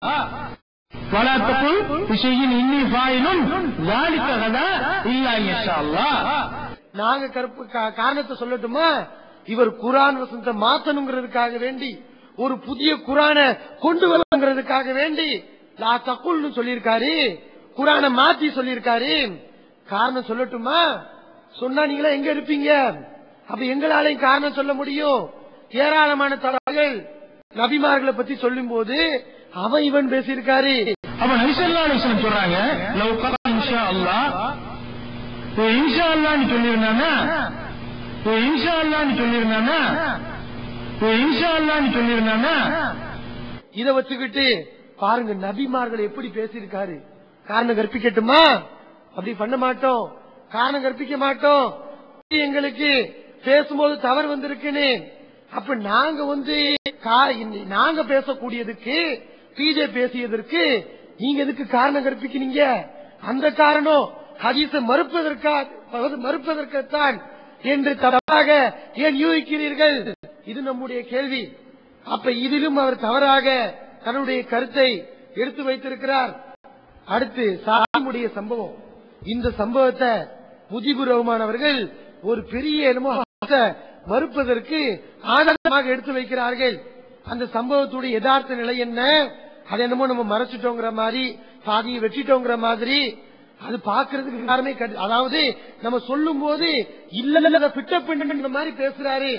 ولا تقل بشيء إني فاعل ذلك غدا إلا إن شاء الله. நாங்க காரணத்தை சொல்லட்டுமா? இவர் குர்ஆன் வசனத்தை மாத்தணுங்கிறதுக்காக வேண்டி, ஒரு புதிய குர்ஆனை கொண்டு வரங்கிறதுக்காக வேண்டி லா தகுல்னு சொல்லியிருக்காரு, குர்ஆனை மாத்தி சொல்லியிருக்காரு. காரணம் சொல்லட்டுமா? சொன்னா நீங்களா எங்க இருப்பீங்க? அப்ப எங்களாலையும் காரணம் சொல்ல முடியும். ஏராளமான தகவல்கள் நபிமார்களை பத்தி சொல்லும் போது அவன் இவன் பேசியிருக்காரு. அப்ப நபி ஸல்லல்லாஹு அலைஹி வஸல்லம் சொல்றாங்க, லவ் கா இன்ஷா அல்லாஹ், இன்ஷா அல்லாஹ்னு சொல்லிருந்தானா, இன்ஷா அல்லாஹ்னு சொல்லிருந்தானா, இன்ஷா அல்லாஹ்னு சொல்லிருந்தானா. இத வச்சுக்கிட்டு பாருங்க நபிமார்கள் எப்படி பேசியிருக்காரு. காரணம் கற்பிக்கட்டுமா? அப்படி பண்ண மாட்டோம், காரணம் கற்பிக்க மாட்டோம். எங்களுக்கு பேசும்போது தவறு வந்திருக்குன்னு அப்ப நாங்க பேசக்கூடியதுக்கு பிஜே பேசியதற்கு நீங்க எதுக்கு காரணம் கற்பிக்கிறீங்க? அந்த காரணம் ஹதீஸை மறுப்பதற்குத்தான் என்று தவறாக ஏன் யூகிக்கிறீர்கள்? இது நம்முடைய கேள்வி. அப்ப இதிலும் அவர் தவறாக தன்னுடைய கருத்தை எடுத்து வைத்திருக்கிறார். அடுத்து சாலிமுடைய சம்பவம். இந்த சம்பவத்தை முஜிபுர் ரஹ்மான் அவர்கள் ஒரு பெரிய மறுப்பதற்கு ஆதாரமாக எடுத்து வைக்கிறார்கள். அந்த சம்பவத்துடைய யதார்த்த நிலை என்ன? அது என்னமோ நம்ம மறைச்சிட்டோங்கிற மாதிரி, பாதியை வெற்றிட்டோங்கிற மாதிரி அது பாக்குறதுக்கு காரணமே, அதாவது நம்ம சொல்லும் போது இல்ல பிட்ட மாதிரி பேசுறாரு.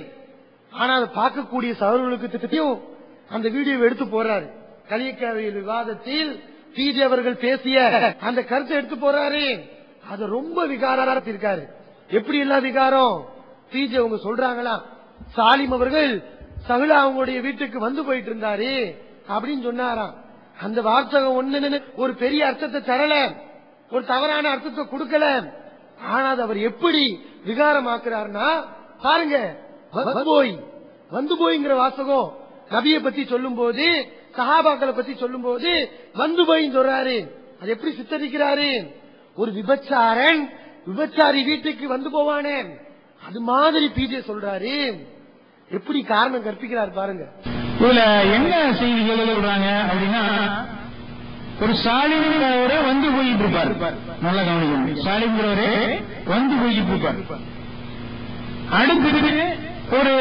ஆனா அதை பார்க்கக்கூடிய சகோதரர்களுக்கு தெரியும். அந்த வீடியோவை எடுத்து போறாரு. கலியக்காவியல் விவாதத்தில் பிஜே அவர்கள் பேசிய அந்த கருத்தை எடுத்து போறாரு. அது ரொம்ப விகாரத்திருக்காரு. எப்படி எல்லாம் விகாரம்? பிஜே அவங்க சொல்றாங்களா, சாலிம் அவர்கள் சஹ்லா அவங்களுடைய வீட்டுக்கு வந்து போயிட்டு இருந்தாரு அப்படின்னு சொன்னாராம். அந்த வார்த்தகம் ஒண்ணு ஒரு பெரிய அர்த்தத்தை தரல, ஒரு தவறான அர்த்தத்தை கொடுக்கல. ஆனா அவர் எப்படி விகாரமாக்குறாருன்னா பாருங்க, வந்து போய்ங்கிற வாசகம் நபியை பத்தி சொல்லும் போது, சஹாபாக்களை பத்தி சொல்லும் போது வந்து போய் சொல்றாரு. அது எப்படி சித்தரிக்கிறாரு? ஒரு விபச்சாரி வீட்டுக்கு வந்து போவானே அது மாதிரி பிஜே சொல்றாரு. எப்படி காரணம் கற்பிக்கிறார் பாருங்க. இதுல என்ன செய்தி சொல்றாங்க அப்படின்னா, ஒரு சாலிம்ங்கிறவரே வந்து போயிட்டு இருப்பார். நல்ல கவனிக்கணும், சாலிம்ங்கிறவரே வந்து போயிட்டு இருப்பார். அடுத்து ஒரு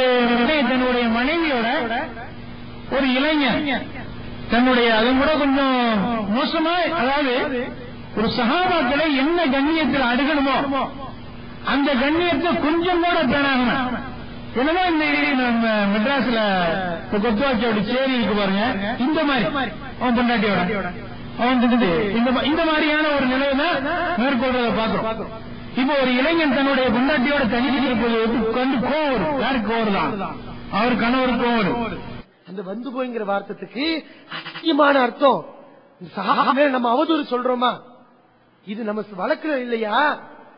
தன்னுடைய மனைவியோட ஒரு இளைஞர் தன்னுடைய அதை கூட கொஞ்சம் மோசமா, அதாவது ஒரு சஹாபாக்களை என்ன கண்ணியத்தில் அணுகணுமோ அந்த கண்ணியத்தை கொஞ்சம் கூட பேணாகணும். என்னமோ இந்த மெட்ராஸ்ல கொத்துவாச்சியோட சேரி இருக்கு பாருங்க, இந்த மாதிரி அவன் பொண்டாட்டியோட அவன் இந்த மாதிரியான ஒரு நிலையில மேற்கொள்றத பாக்குறோம். இப்ப ஒரு இளைஞன் தன்னுடைய பொண்டாட்டியோட தனித்து கோவர், யாருக்கு கோவர் தான்? அவர் கணவருக்கு கோவர். அந்த வந்து போய்ங்கிற வார்த்தைக்கு அதிகமான அர்த்தம். நம்ம அவதூறு சொல்றோமா? இது நம்ம வழக்குல இல்லையா?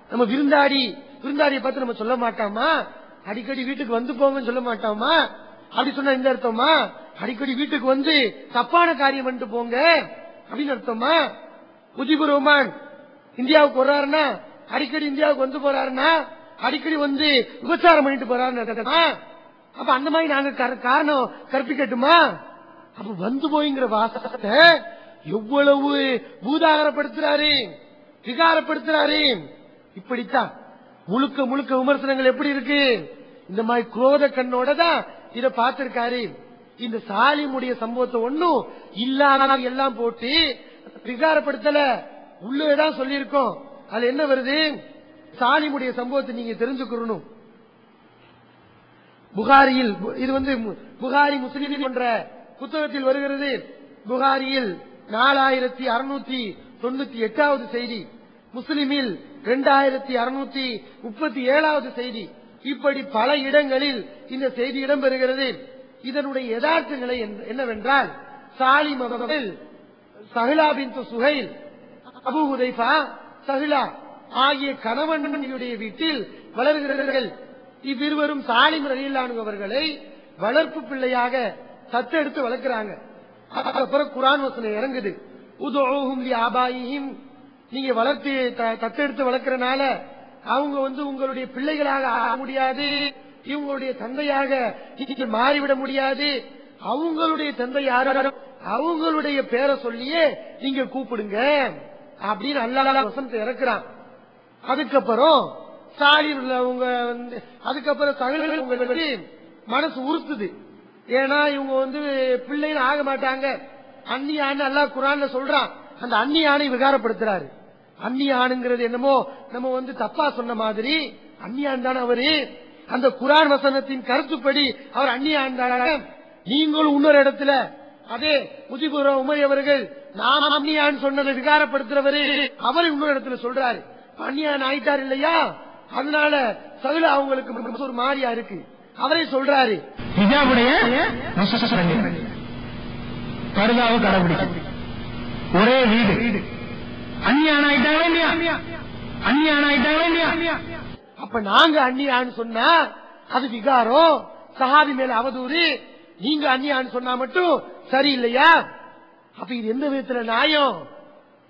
நம்ம விருந்தாடியை பார்த்து நம்ம சொல்ல மாட்டாமா? அடிக்கடி வீட்டுக்கு வந்து போங்கன்னு சொல்ல மாட்டாமா? அப்படி சொன்னா இந்த அர்த்தமா? அடிக்கடி வீட்டுக்கு வந்து தப்பான காரியம் பண்ணிட்டு போங்க அப்படின்னு அர்த்தமா? முஜிபுர் ரஹ்மான் இந்தியாவுக்கு வர்றாருன்னா, அடிக்கடி இந்தியாவுக்கு வந்து போறாருன்னா, அடிக்கடி வந்து விபச்சாரம் பண்ணிட்டு போறாருன்னு அப்ப அந்த மாதிரி நாங்க காரணம் கற்பிக்கட்டுமா? அப்ப வந்து போய்ங்கிற வாசகத்தை எவ்வளவு பூதாகரப்படுத்துறாரு, விகாரப்படுத்துறாரு. இப்படித்தான் முழுக்க விமர்சனங்கள் எப்படி இருக்கு? இந்த மாதிரி குரோத கண்ணோட தான் இத பார்த்திருக்காரு. இந்த சாலிமுடைய சம்பவத்தை ஒன்னும் இல்லாத எல்லாம் போட்டு விகாரப்படுத்தல, உள்ளதான் சொல்லியிருக்கோம். அதுல என்ன வருது? சாலிமுடைய சம்பவத்தை நீங்க தெரிஞ்சுக்கணும். புகாரியில் இது புகாரி முஸ்லிம் என்ற புத்தகத்தில் வருகிறது. புகாரியில் 4698வது செய்தி, முஸ்லிமில் 2637வது செய்தி. இப்படி பல இடங்களில் இந்த செய்தி இடம்பெறுகிறது. இதனுடைய யதார்த்த நிலை என்னவென்றால், சாலிம் அவர்கள் சஹ்லா பின்த் சுஹைல், அபூ ஹுதைஃபா, சஹ்லா ஆகிய கணவனுடைய வீட்டில் வளர்கிறார்கள். இவ்விருவரும் சாலிம் ரலியல்லாஹு அவர்களை வளர்ப்பு பிள்ளையாக தத்தெடுத்து வளர்க்கிறாங்க. அப்புறம் குர்ஆன் வசனம் இறங்குது, உதுஊஹும் லிஆபாயிஹிம், நீங்க வளர்த்து தத்தெடுத்து வளர்க்கறனால அவங்க உங்களுடைய பிள்ளைகளாக ஆக முடியாது, இவங்களுடைய தந்தையாக மாறிவிட முடியாது. அவங்களுடைய தந்தை யாரும் அவங்களுடைய பேரை சொல்லியே நீங்க கூப்பிடுங்க அப்படின்னு அல்லாஹ் வசனத்தை இறக்குறான். அதுக்கப்புறம் சாலில் உள்ளவங்க அதுக்கப்புறம் சகலுக்கு மனசு உறுத்துது. ஏன்னா இவங்க பிள்ளைன்னு ஆக மாட்டாங்க. அந்நியான்னு அல்லாஹ் குர்ஆன்ல சொல்றான். அந்த அந்நியானை விகாரப்படுத்துறாரு. அந்நியானுங்கிறது என்னமோ நம்ம தப்பா சொன்ன மாதிரி அந்நியான் தானே அவரு. அந்த குர்ஆன் வசனத்தின் கருத்துப்படி அவர் அந்நியான் தானே. நீங்களும் இன்னொரு இடத்துல அதே முஜிபுர் உமர் அவர்கள் நாம் அந்நியான் சொன்னதை விகாரப்படுத்துறவரு அவர் இன்னொரு இடத்துல சொல்றாரு அந்நியான் ஆயிட்டார் இல்லையா. அதனால சகுல அவங்களுக்கு ஒரு மாறியா இருக்கு. அவரே சொல்றாரு ஹிஜாபுடைய பர்தாவை கடைபிடிக்கும் ஒரே வீடு அந்நியான் ஆயிட்டாங்களா இல்லையா, அந்நியான் ஆயிட்டாங்களா இல்லையா. அப்ப நாங்க அந்நியான்னு சொன்னா அது விகாரம், சஹாபி மேல அவதூறு. நீங்க அந்நியான்னு சொன்னா மட்டும் சரி இல்லையா. அப்ப இது எந்த விதத்துல நியாயம்?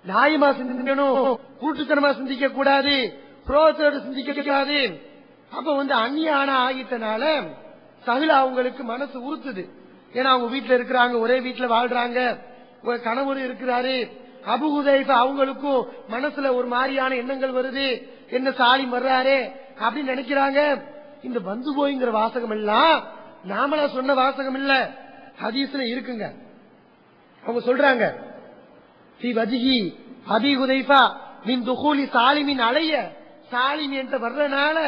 நியாயமா சிந்திக்கணும், கூட்டுத்தனமா சிந்திக்க கூடாது, புரோத்தோடு சிந்திக்க கூடாது. அப்ப அந்நியான ஆகிட்டனால சகுல அவங்களுக்கு மனசு உறுத்துது. ஏன்னா அவங்க வீட்டுல இருக்கிறாங்க, ஒரே வீட்டுல வாழ்றாங்க, ஒரு கணவர் இருக்கிறாரு. அபூ ஹுதைஃபா அவங்களுக்கும் மனசுல ஒரு மாதிரியான எண்ணங்கள் வருது. என்ன சாலிம் வர்றாரு அப்படின்னு நினைக்கிறாங்க. இந்த வந்து போய்ங்கிற வாசகம் எல்லாம் நாமளா சொன்ன வாசகம் இல்ல, ஹதீஸ்ல இருக்குங்க. அவங்க சொல்றாங்க அபீ ஹுதைஃபா மின் துகூலி சாலிமின் அலைய, சாலிம் என்ற வர்றனால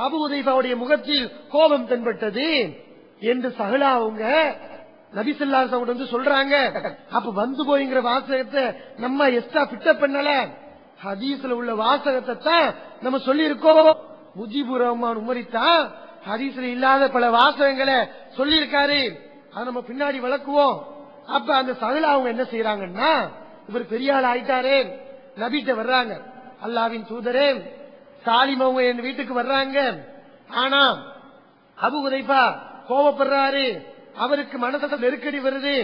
அபூ ஹுதைஃபாவுடைய முகத்தில் கோபம் தென்பட்டது என்று சஹலா அவங்க நபி ஸல்லல்லாஹு அலைஹி வஸல்லம் சொல்றாங்க. அப்ப வந்து போய்ங்கிற வாசகத்தை நம்ம எக்ஸ்ட்ரா ஃபிட் பண்ணல, ஹதீஸ்ல உள்ள வாசகத்தை தான் நம்ம சொல்லி இருக்கோம். முஜிபுர் ரஹ்மான் உமரித்தான் ஹதீஸ்ல இல்லாத பல வாசகங்களை சொல்லி இருக்காரு. அதை நம்ம பின்னாடி வளர்க்குவோம். அப்ப அந்த சஹலா அவங்க என்ன செய்யறாங்கன்னா, இவர் பெரிய ஆள் ஆயிட்டாரே, நபிட்ட வர்றாங்க, அல்லாஹ்வின் தூதரே சாலிம் அவங்க என் வீட்டுக்கு வர்றாங்க, ஆனா அபூ ஹுதைஃபா கோபப்படுறாரு, அவருக்கு மனசு நெருக்கடி வருது,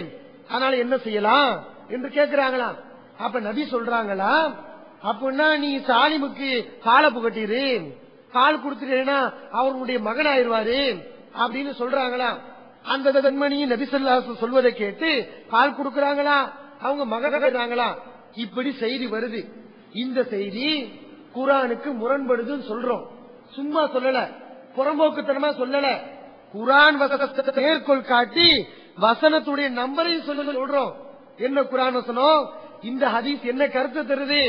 அதனால என்ன செய்யலாம் என்று கேட்கிறாங்களாம். அப்ப நபி சொல்றாங்களா, அப்படின்னா நீ சாலிமுக்கு பாலை புகட்டிரு, பால் கொடுத்துட்டேன்னா அவருடைய மகன் ஆயிடுவாரு அப்படின்னு சொல்றாங்களாம். அந்த பெண்மணியும் நபி ஸல்லல்லாஹு அலைஹி வஸல்லம் சொல்வதை கேட்டு பால் கொடுக்கறாங்களா, அவங்க மகனாங்களா. இப்படி செய்தி வருது. இந்த செய்தி குர்ஆனுக்கு முரண்படுதுன்னு சொல்றோம். சும்மா சொல்லல, புறம்போக்குத்தனமா சொல்லல. குர்ஆன் வசனத்தை மேற்கோள் காட்டி வசனத்துடைய நம்பரையும் சொல்றோம். என்ன குர்ஆன் வசனம், இந்த ஹதீஸ் என்ன கருத்து தருது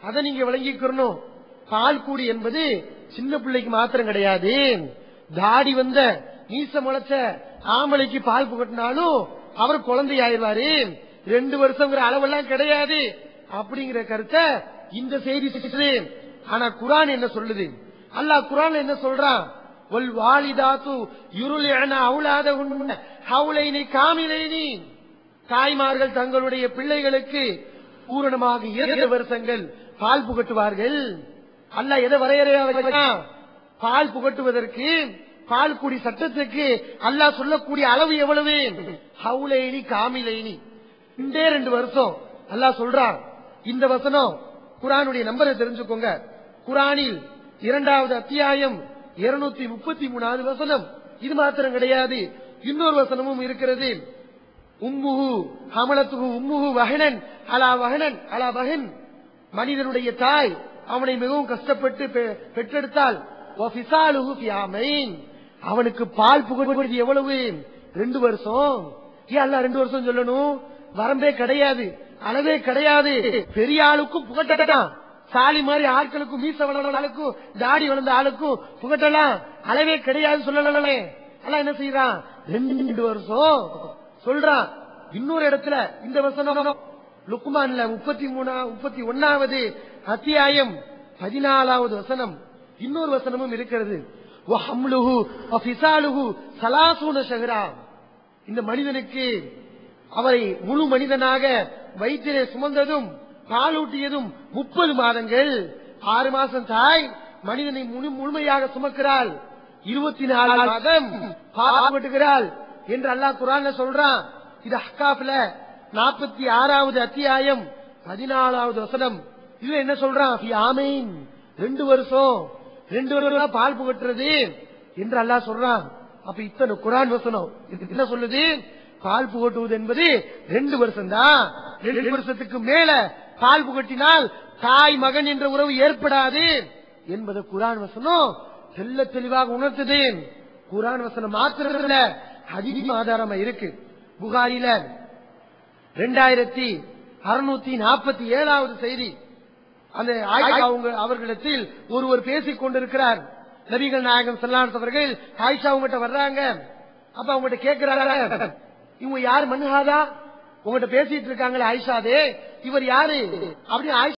அதை நீங்க விளங்கிக்கணும். பால் கூடி என்பது சின்ன பிள்ளைக்கு மாத்திரம் கிடையாது. தாடி வந்த மீச முளைச்ச ஆம்பளைக்கு பால் புகட்டினாலும் அவர் குழந்தை ஆயிடுவாரு, 2 வருஷங்கிற அளவெல்லாம் கிடையாது அப்படிங்கிற கருத்தை இந்த செய்தி. ஆனா குர்ஆன் என்ன சொல்லுது, அல்லாஹ் குர்ஆன்ல என்ன சொல்றான், வல் வாலிதாத்து யுர்லிஅன அவுலாதஹுன்ன ஹவுலைனி காமிலைனி, தாய்மார்கள் தங்களுடைய பிள்ளைகளுக்கு பூரணமாக 2 வருஷங்கள் பால் புகட்டுவார்கள். அல்லாஹ் எதை வரையறையா பால் புகட்டுவதற்கு, பால் குடி சட்டத்துக்கு அல்லாஹ் சொல்லக்கூடிய அளவு எவ்வளவு, ஹவுலைனி காமிலைனி, 2 வருஷம் அல்லாஹ் சொல்றான். இந்த வசனம் குர்ஆனுடைய நம்பரை தெரிஞ்சுக்கோங்க. குர்ஆனில் 2வது அத்தியாயம் 233வது வசனம். இது மாத்திரம் கிடையாது, இன்னொரு வசனமும் இருக்கிறது. உம்முஹு ஹமலத்துஹு உம்முஹு வஹனன் அலா வஹனன் அலா வஹன், மனிதனுடைய தாய் அவனை மிகவும் கஷ்டப்பட்டு பெற்றெடுத்தால் வஃபிசாலுஹு ஃபி ஆமைன், அவனுக்கு பால் புகட்டுவது எவ்வளவு, 2 வருஷம். ஏன் அல்லாஹ் 2 வருஷம் சொல்லணும்? வரம்பே கிடையாது, அளவே கிடையாது. பெரிய ஆளுக்கும் புகட்டலாம், சாலி மாதிரி ஆட்களுக்கும், மீச வளர்ந்த ஆளுக்கும், தாடி வளர்ந்த ஆளுக்கும் புகட்டலாம், அளவே கிடையாது சொல்லலே. அல்லாஹ் என்ன செய்யறான், 2 வருஷம் சொல்றான். இன்னொரு இடத்துல இந்த வசனம் லுக்மான்ல 31வது அத்தியாயம் 14வது வசனம், இன்னொரு வசனமும் இருக்கிறது. வஹம்லுஹு வஃபிசாலுஹு 30 ஷஹ்ரா, இந்த மனிதனுக்கு அவரை முழு மனிதனாக வயிற்றிலே சுமந்ததும் பாலூட்டியதும் 30 மாதங்கள். 6 மாசம் தாய் மனிதனை முழுமையாக சுமக்கிறாள், 24 மாதம் பாலுகிறாள் என்று அல்லாஹ் குர்ஆன்ல சொல்றான். இது அஹ்காஃப்ல 46வது அத்தியாயம் 14வது வசனம். இதுல என்ன சொல்றான், ஃபி ஆமைன், 2 வருஷம், 2 வருஷம் பால் புகட்டுறது என்று அல்லாஹ் சொல்றான். அப்ப இத்தனை குர்ஆன் வசனம் என்ன சொல்லுது, பால் புகட்டுவது என்பது 2 வருஷம் தான். 2 வருஷத்துக்கு மேல பால் புகட்டினால் தாய் மகன் என்ற உறவு ஏற்படாது என்பதை குர்ஆன் வசனம் தெல்ல தெளிவாக உணர்த்தது. குர்ஆன் வசனம் மாத்திரமல்ல, ஹதீஸ் ஆதாரமா இருக்கு. புகாரில 2647வது செய்தி. அந்த அவர்களிடத்தில் ஒருவர் பேசிக் கொண்டிருக்கிறார். நபிகள் நாயகம் ஸல்லல்லாஹு அலைஹி அவர்கள் ஆயிஷா உங்ககிட்ட வர்றாங்க. அப்ப அவங்ககிட்ட கேட்கிறாங்க, இவங்க யார்? மன்ஹாதா, உங்ககிட்ட பேசிட்டு இருக்காங்களே ஆயிஷாதே, இவர் யாரு? அப்படி